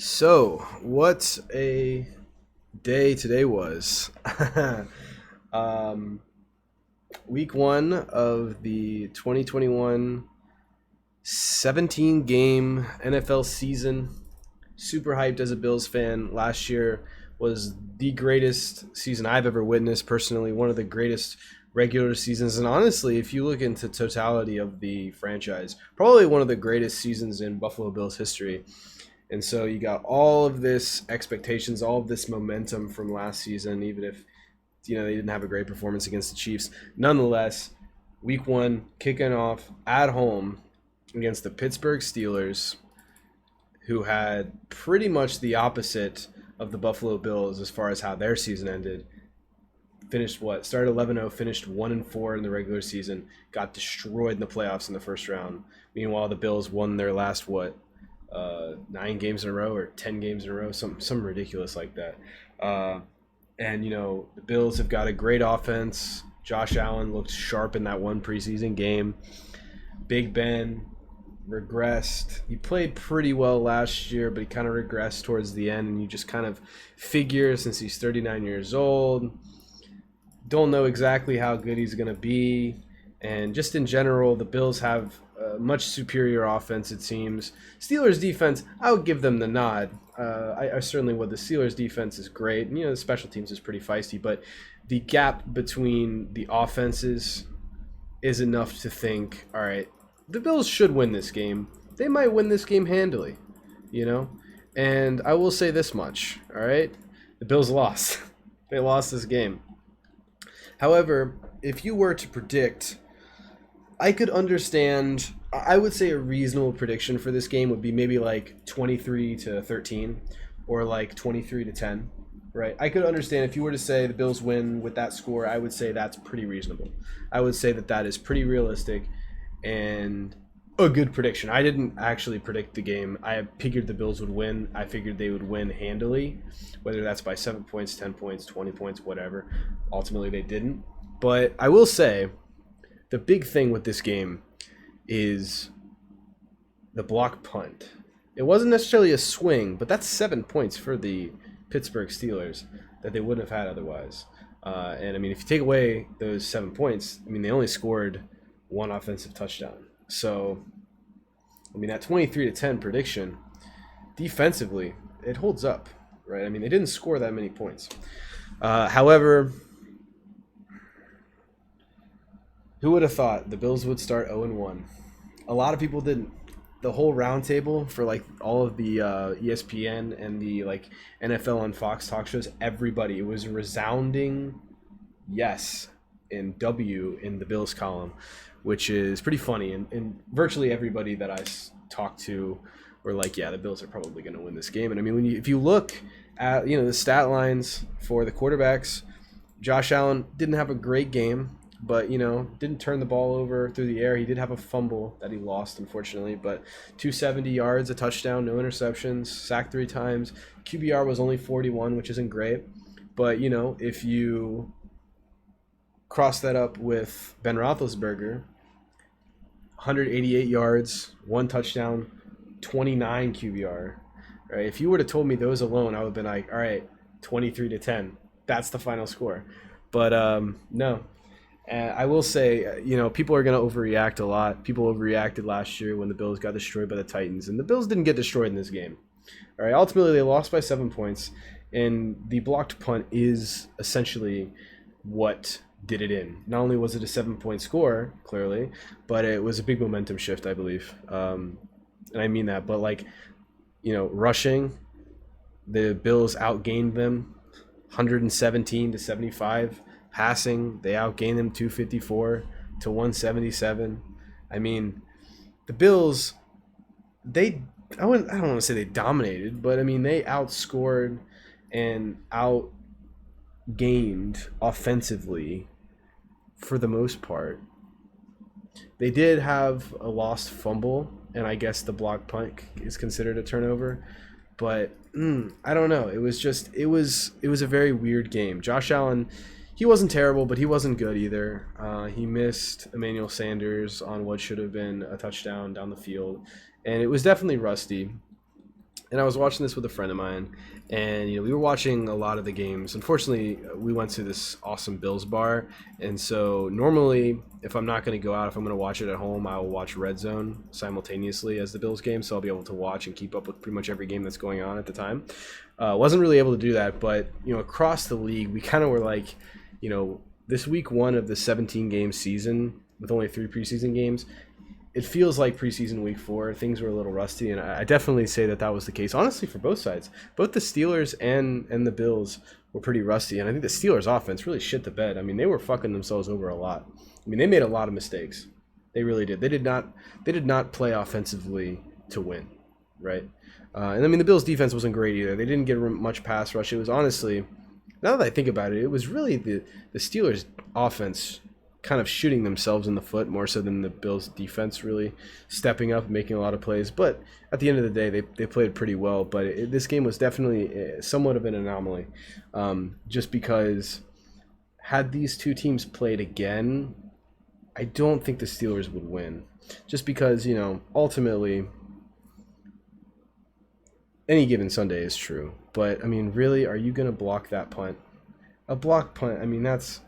So, what a day today was. um, week one of the 2021 17-game NFL season. Super hyped as a Bills fan. Last year was the greatest season I've ever witnessed personally, one of the greatest regular seasons. And honestly, if you look into totality of the franchise, probably one of the greatest seasons in Buffalo Bills history. And so you got all of this expectations, all of this momentum from last season, even if they didn't have a great performance against the Chiefs. Nonetheless, week one kicking off at home against the Pittsburgh Steelers, who had pretty much the opposite of the Buffalo Bills as far as how their season ended. Finished what? Started 11-0, finished 1-4 in the regular season, got destroyed in the playoffs in the first round. Meanwhile, the Bills won their last 9 games in a row or 10 games in a row, some ridiculous like that. And the Bills have got a great offense. Josh Allen looked sharp in that one preseason game. Big Ben regressed. He played pretty well last year, but he kind of regressed towards the end, and you just kind of figure, since he's 39 years old, don't know exactly how good he's going to be. And just in general, the Bills have a much superior offense, it seems. Steelers defense, I would give them the nod. I certainly would. The Steelers defense is great. And, the special teams is pretty feisty, but the gap between the offenses is enough to think, all right, the Bills should win this game. They might win this game handily, And I will say this much, all right? The Bills lost. They lost this game. However, if you were to predict, I could understand. I would say a reasonable prediction for this game would be maybe like 23-13 or like 23-10, right? I could understand if you were to say the Bills win with that score. I would say that's pretty reasonable. I would say that is pretty realistic and a good prediction. I didn't actually predict the game. I figured the Bills would win. I figured they would win handily, whether that's by 7 points, 10 points, 20 points, whatever. Ultimately, they didn't. But I will say the big thing with this game is the block punt. It wasn't necessarily a swing, but that's 7 points for the Pittsburgh Steelers that they wouldn't have had otherwise. And I mean, if you take away those 7 points, I mean, they only scored one offensive touchdown. So, I mean, that 23-10 prediction, defensively, it holds up, right? I mean, they didn't score that many points. However, who would have thought the Bills would start 0-1? A lot of people didn't. The whole roundtable for like all of the ESPN and the like NFL on Fox talk shows, everybody, it was a resounding yes and W in the Bills column, which is pretty funny. And virtually everybody that I talked to were like, yeah, the Bills are probably going to win this game. And I mean, if you look at the stat lines for the quarterbacks, Josh Allen didn't have a great game, but didn't turn the ball over through the air. He did have a fumble that he lost, unfortunately, but 270 yards, a touchdown, no interceptions, sacked 3 times. QBR was only 41, which isn't great, but if you cross that up with Ben Roethlisberger, 188 yards, 1 touchdown, 29 QBR. Right? If you would have told me those alone, I would have been like, all right, 23-10. That's the final score. But no. I will say, people are going to overreact a lot. People overreacted last year when the Bills got destroyed by the Titans, and the Bills didn't get destroyed in this game. All right, ultimately they lost by 7 points, and the blocked punt is essentially what did it in. Not only was it a 7-point score, clearly, but it was a big momentum shift, I believe. And I mean that, but rushing, the Bills outgained them 117-75. Passing, they outgained them 254-177. I mean, the Bills, I don't want to say they dominated, but I mean, they outscored and outgained offensively for the most part. They did have a lost fumble, and I guess the block punt is considered a turnover, but I don't know. It was a very weird game. Josh Allen, he wasn't terrible, but he wasn't good either. He missed Emmanuel Sanders on what should have been a touchdown down the field, and it was definitely rusty. And I was watching this with a friend of mine, and we were watching a lot of the games. Unfortunately, we went to this awesome Bills bar, and so normally, if I'm not going to go out, if I'm going to watch it at home, I will watch Red Zone simultaneously as the Bills game, so I'll be able to watch and keep up with pretty much every game that's going on at the time. Wasn't really able to do that, but across the league, we kind of were like, this week one of the 17 game season with only 3 preseason games. It feels like preseason week 4. Things were a little rusty, and I definitely say that was the case. Honestly, for both sides, both the Steelers and the Bills were pretty rusty, and I think the Steelers' offense really shit the bed. I mean, they were fucking themselves over a lot. I mean, they made a lot of mistakes. They really did. They did not play offensively to win, right? And I mean, the Bills' defense wasn't great either. They didn't get much pass rush. It was honestly, now that I think about it, it was really the Steelers' offense kind of shooting themselves in the foot more so than the Bills' defense really stepping up and making a lot of plays. But at the end of the day, they played pretty well. But this game was definitely somewhat of an anomaly, just because had these two teams played again, I don't think the Steelers would win. Just because, ultimately, any given Sunday is true. But, I mean, really, are you going to block that punt? A block punt, I mean, that's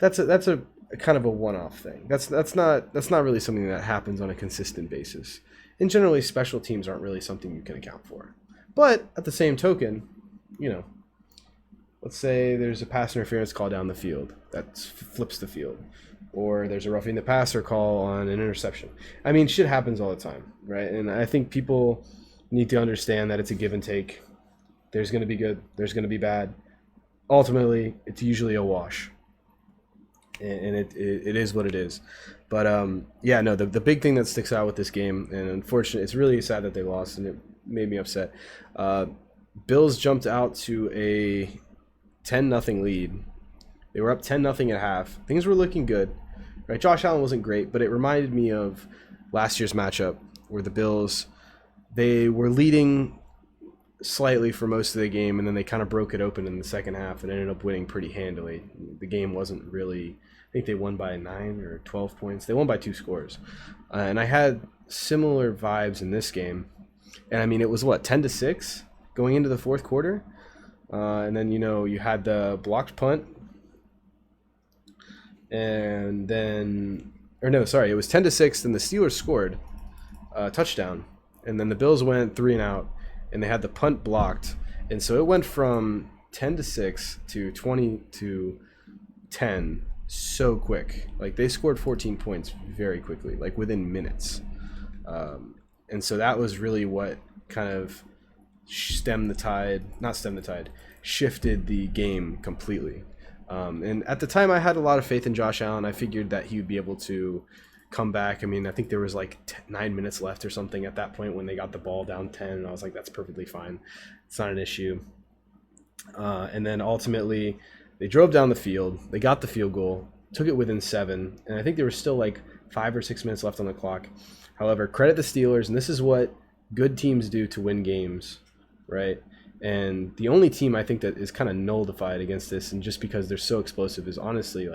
a kind of a one-off thing. That's not really something that happens on a consistent basis. And generally, special teams aren't really something you can account for. But at the same token, let's say there's a pass interference call down the field that flips the field, or there's a roughing the passer call on an interception. I mean, shit happens all the time, right? And I think people need to understand that it's a give and take. There's going to be good. There's going to be bad. Ultimately, it's usually a wash. And it is what it is. But the big thing that sticks out with this game, and unfortunately, it's really sad that they lost, and it made me upset. Bills jumped out to a 10-0 lead. They were up 10-0 at half. Things were looking good, right? Josh Allen wasn't great, but it reminded me of last year's matchup where the Bills, they were leading slightly for most of the game, and then they kind of broke it open in the second half and ended up winning pretty handily. The game wasn't really, I think they won by 9 or 12 points. They won by 2 scores. And I had similar vibes in this game. And I mean, it was 10-6 going into the fourth quarter. And then, you had the blocked punt. And then, it was 10-6. Then the Steelers scored a touchdown. And then the Bills went 3 and out. And they had the punt blocked, and so it went from 10-6 to 20-10 so quick. Like, they scored 14 points very quickly, like within minutes. And so that was really what kind of shifted the game completely. And at the time, I had a lot of faith in Josh Allen. I figured that he would be able to come back. I mean, I think there was 9 minutes left or something at that point when they got the ball down 10, and I was like, that's perfectly fine. It's not an issue. And then ultimately, they drove down the field. They got the field goal, took it within 7, and I think there was still 5 or 6 minutes left on the clock. However, credit the Steelers, and this is what good teams do to win games, right? And the only team I think that is kind of nullified against this, and just because they're so explosive, is honestly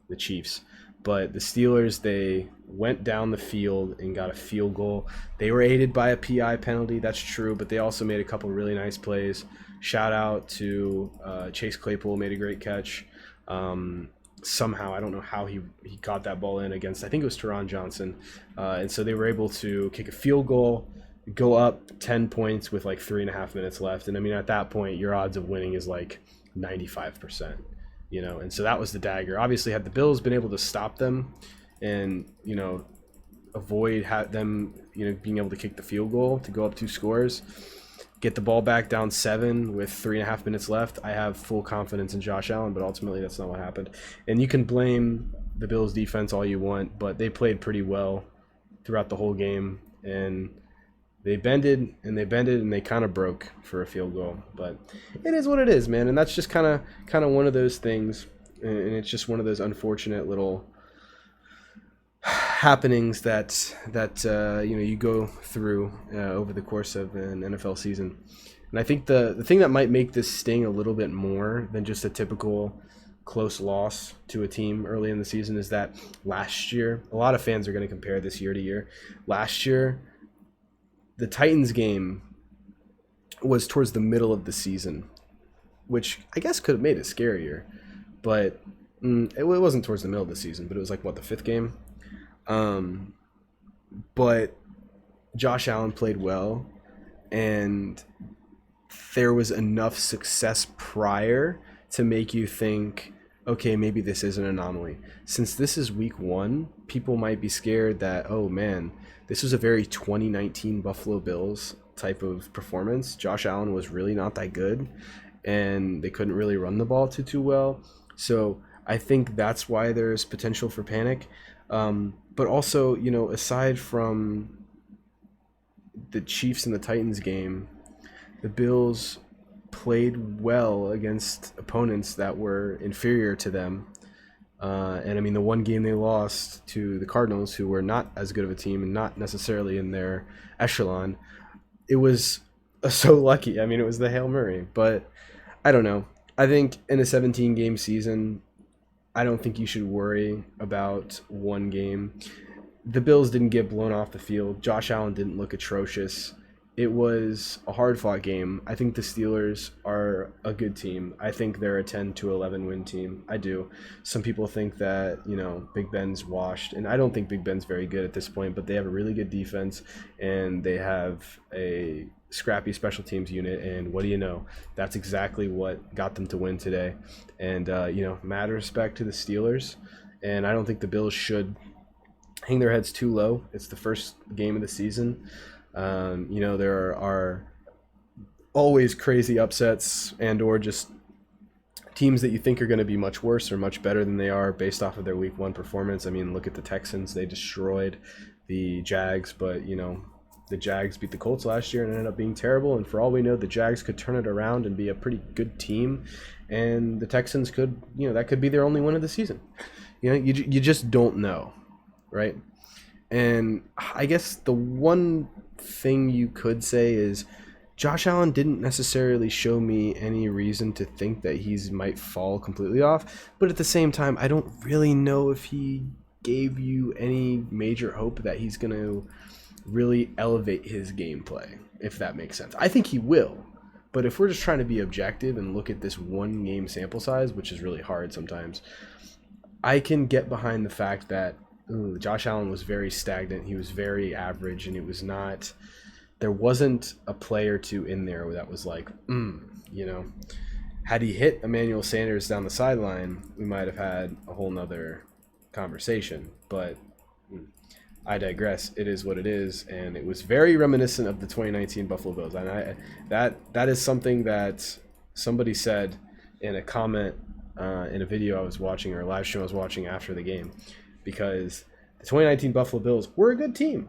the Chiefs. But the Steelers, they went down the field and got a field goal. They were aided by a PI penalty, that's true, but they also made a couple really nice plays. Shout out to Chase Claypool, made a great catch. Somehow, I don't know how he got that ball in against, I think it was Teron Johnson. And so they were able to kick a field goal, go up 10 points with 3.5 minutes left. And I mean, at that point, your odds of winning is 95%. And so that was the dagger. Obviously, had the Bills been able to stop them and, avoid them, being able to kick the field goal to go up 2 scores, get the ball back down 7 with 3.5 minutes left, I have full confidence in Josh Allen, but ultimately that's not what happened. And you can blame the Bills defense all you want, but they played pretty well throughout the whole game, and they bended and they kind of broke for a field goal. But it is what it is, man. And that's just kind of one of those things. And it's just one of those unfortunate little happenings that you go through over the course of an NFL season. And I think the thing that might make this sting a little bit more than just a typical close loss to a team early in the season is that last year, a lot of fans are going to compare this year to year. Last year, the Titans game was towards the middle of the season, which I guess could have made it scarier, but it wasn't towards the middle of the season. But it was like what, the fifth game. Um, but Josh Allen played well, and there was enough success prior to make you think, okay, maybe this is an anomaly. Since this is week one, people might be scared that, oh man, this was a very 2019 Buffalo Bills type of performance. Josh Allen was really not that good, and they couldn't really run the ball too well. So I think that's why there's potential for panic. But also, aside from the Chiefs and the Titans game, the Bills played well against opponents that were inferior to them. And I mean, the one game they lost to the Cardinals, who were not as good of a team and not necessarily in their echelon, it was so lucky. I mean, it was the Hail Mary. But I don't know. I think in a 17-game season, I don't think you should worry about one game. The Bills didn't get blown off the field. Josh Allen didn't look atrocious. It was a hard-fought game. I think the Steelers are a good team. I think they're a 10-11 win team. I do. Some people think that, Big Ben's washed, and I don't think Big Ben's very good at this point, but they have a really good defense, and they have a scrappy special teams unit, and what do you know? That's exactly what got them to win today. And, mad respect to the Steelers, and I don't think the Bills should hang their heads too low. It's the first game of the season. There are always crazy upsets and or just teams that you think are going to be much worse or much better than they are based off of their week one performance. I mean, look at the Texans. They destroyed the Jags, but, the Jags beat the Colts last year and ended up being terrible. And for all we know, the Jags could turn it around and be a pretty good team. And the Texans could, that could be their only win of the season. You just don't know, right? And I guess the one thing you could say is Josh Allen didn't necessarily show me any reason to think that he might fall completely off. But at the same time, I don't really know if he gave you any major hope that he's going to really elevate his gameplay, if that makes sense. I think he will. But if we're just trying to be objective and look at this one game sample size, which is really hard sometimes, I can get behind the fact that Josh Allen was very stagnant. He was very average, and there wasn't a play or two in there that was like, had he hit Emmanuel Sanders down the sideline, we might have had a whole nother conversation. But I digress. It is what it is, and it was very reminiscent of the 2019 Buffalo Bills. And that is something that somebody said in a comment in a video I was watching, or a live stream I was watching after the game. Because the 2019 Buffalo Bills were a good team.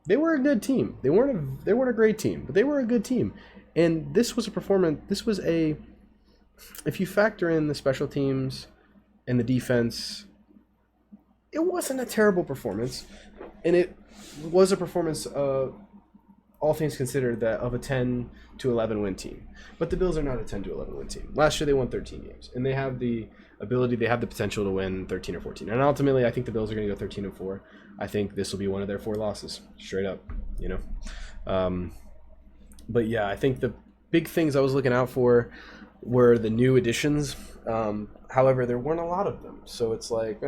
They were a good team. They weren't a great team, but they were a good team. And this was a performance. This was if you factor in the special teams and the defense, it wasn't a terrible performance. And it was a performance, all things considered, that of a 10-11 win team. But the Bills are not a 10-11 win team. Last year they won 13 games, and they have the potential to win 13 or 14. And ultimately, I think the Bills are going to go 13-4. I think this will be one of their 4 losses, straight up. But yeah, I think the big things I was looking out for were the new additions. However, there weren't a lot of them, so it's like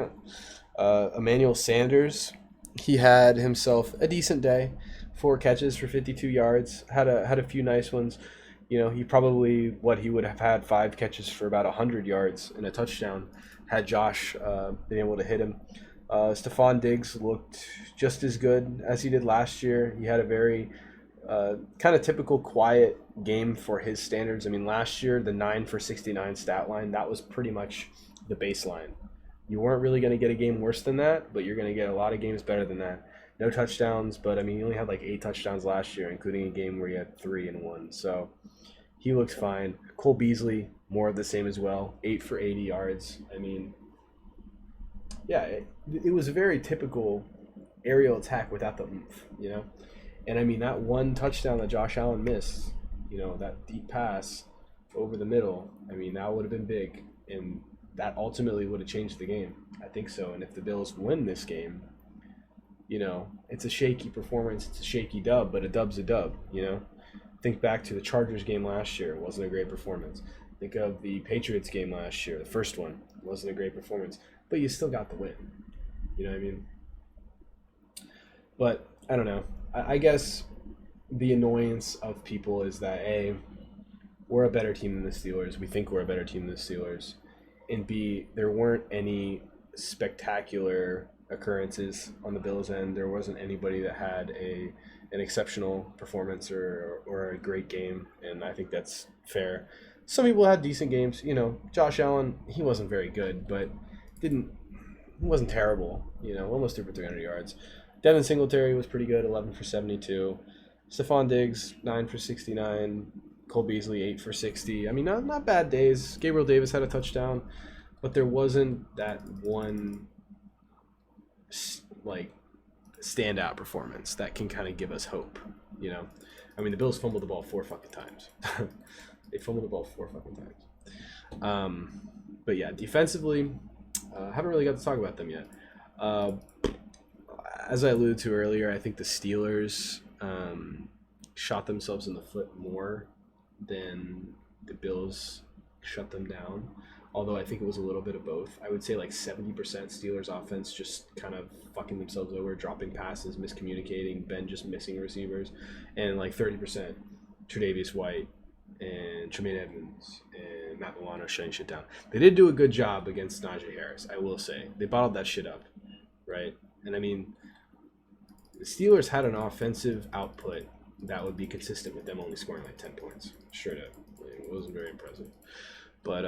Emmanuel Sanders. He had himself a decent day. 4 catches for 52 yards. Had a few nice ones. He probably he would have had 5 catches for about 100 yards and a touchdown had Josh been able to hit him. Stephon Diggs looked just as good as he did last year. He had a very kind of typical quiet game for his standards. I mean, last year, the 9 for 69 stat line, that was pretty much the baseline. You weren't really going to get a game worse than that, but you're going to get a lot of games better than that. No touchdowns, but I mean, he only had like 8 touchdowns last year, including a game where he had 3 and 1. So he looks fine. Cole Beasley, more of the same as well. 8 for 80 yards. I mean, yeah, it was a very typical aerial attack without the oomph, And I mean, that one touchdown that Josh Allen missed, that deep pass over the middle, I mean, that would have been big. And that ultimately would have changed the game. I think so. And if the Bills win this game, it's a shaky performance. It's a shaky dub, but a dub's a dub, Think back to the Chargers game last year. It wasn't a great performance. Think of the Patriots game last year. The first one wasn't a great performance, but you still got the win. You know what I mean? But I don't know. I guess the annoyance of people is that A, we're a better team than the Steelers. We think we're a better team than the Steelers. And B, there weren't any spectacular occurrences on the Bills' end. There wasn't anybody that had an exceptional performance or a great game, and I think that's fair. Some people had decent games. You know, Josh Allen, he wasn't very good, but he wasn't terrible. You know, almost threw for 300 yards. Devin Singletary was pretty good, 11 for 72. Stephon Diggs, 9 for 69. Cole Beasley, 8 for 60. I mean, not bad days. Gabriel Davis had a touchdown, but there wasn't that one, like, standout performance that can kind of give us hope, you know? I mean, the Bills fumbled the ball 4 fucking times. They fumbled the ball 4 fucking times. But yeah, defensively, haven't really got to talk about them yet. As I alluded to earlier, I think the Steelers shot themselves in the foot more than the Bills shut them down. Although I think it was a little bit of both. I would say like 70% Steelers offense just kind of fucking themselves over, dropping passes, miscommunicating, Ben just missing receivers, and like 30% Tre'Davious White and Tremaine Edmonds and Matt Milano shutting shit down. They did do a good job against Najee Harris, I will say. They bottled that shit up, right? And I mean, the Steelers had an offensive output that would be consistent with them only scoring like 10 points. Straight up. It wasn't very impressive. But,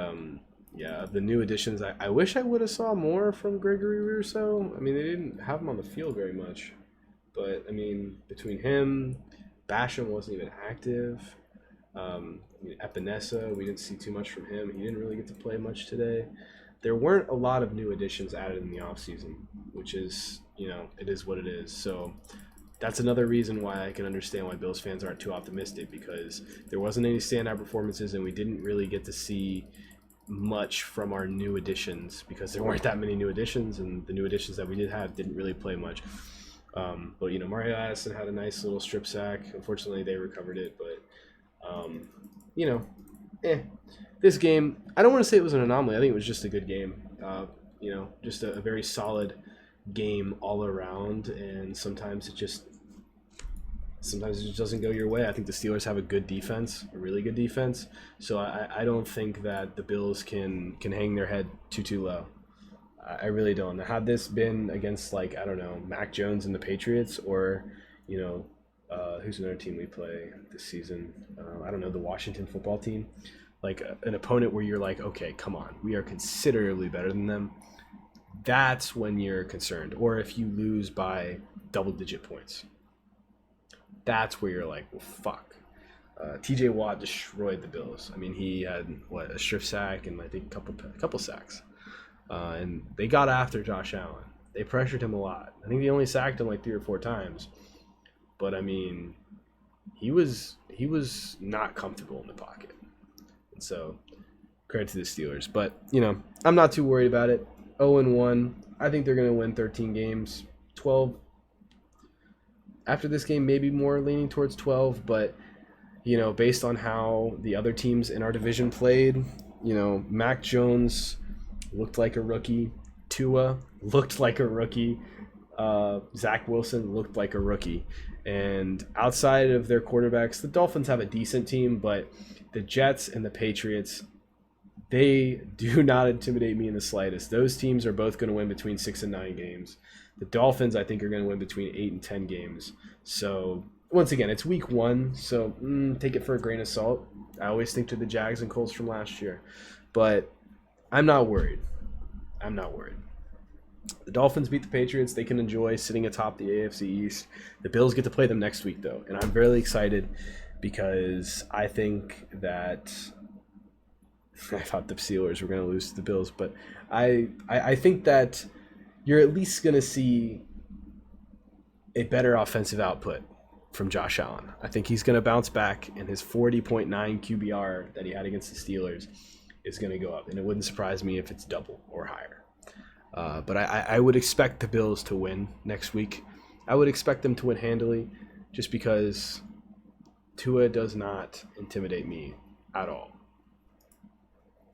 yeah, the new additions, I wish I would have saw more from Gregory Rousseau. I mean, they didn't have him on the field very much. But, I mean, between him, Basham wasn't even active. Epinesa, we didn't see too much from him. He didn't really get to play much today. There weren't a lot of new additions added in the offseason, which is, you know, it is what it is. So that's another reason why I can understand why Bills fans aren't too optimistic, because there wasn't any standout performances and we didn't really get to see much from our new additions because there weren't that many new additions, and the new additions that we did have didn't really play much. But, you know, Mario Addison had a nice little strip sack. Unfortunately, they recovered it, but, you know, this game, I don't want to say it was an anomaly. I think it was just a good game. You know, just a very solid game all around, and sometimes it just doesn't go your way. I think the Steelers have a good defense, a really good defense. So I don't think that the Bills can hang their head too low. I really don't. Had this been against, like, I don't know, Mac Jones and the Patriots, or, you know, who's another team we play this season? I don't know, the Washington football team. Like an opponent where you're like, okay, come on, we are considerably better than them. That's when you're concerned. Or if you lose by double-digit points. That's where you're like, well, fuck. TJ Watt destroyed the Bills. I mean, he had, a strip sack and I think a couple sacks. And they got after Josh Allen. They pressured him a lot. I think they only sacked him like 3 or 4 times. But, I mean, he was not comfortable in the pocket. And so, credit to the Steelers. But, you know, I'm not too worried about it. 0-1. I think they're going to win 13 games. 12. After this game, maybe more leaning towards 12. But, you know, based on how the other teams in our division played, you know, Mac Jones looked like a rookie. Tua looked like a rookie. Zach Wilson looked like a rookie. And outside of their quarterbacks, the Dolphins have a decent team, but the Jets and the Patriots, they do not intimidate me in the slightest. Those teams are both going to win between 6 and 9 games. The Dolphins, I think, are going to win between 8 and 10 games. So, once again, it's week 1, so take it for a grain of salt. I always think to the Jags and Colts from last year. But I'm not worried. The Dolphins beat the Patriots. They can enjoy sitting atop the AFC East. The Bills get to play them next week, though. And I'm very excited because I think that I thought the Steelers were going to lose to the Bills. But I think that you're at least going to see a better offensive output from Josh Allen. I think he's going to bounce back, and his 40.9 QBR that he had against the Steelers is going to go up. And it wouldn't surprise me if it's double or higher. But I would expect the Bills to win next week. I would expect them to win handily just because Tua does not intimidate me at all.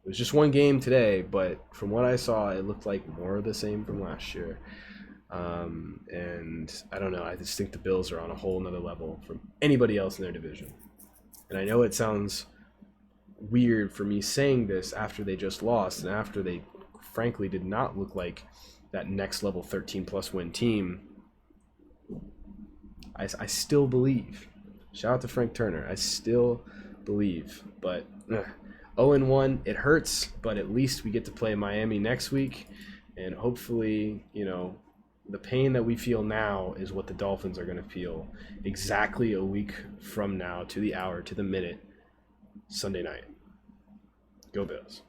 It was just one game today, but from what I saw, it looked like more of the same from last year. And I don't know. I just think the Bills are on a whole nother level from anybody else in their division. And I know it sounds weird for me saying this after they just lost and after they frankly did not look like that next level 13-plus win team. I still believe. Shout out to Frank Turner. I still believe. But 0-1, it hurts, but at least we get to play Miami next week. And hopefully, the pain that we feel now is what the Dolphins are going to feel exactly a week from now, to the hour, to the minute, Sunday night. Go Bills.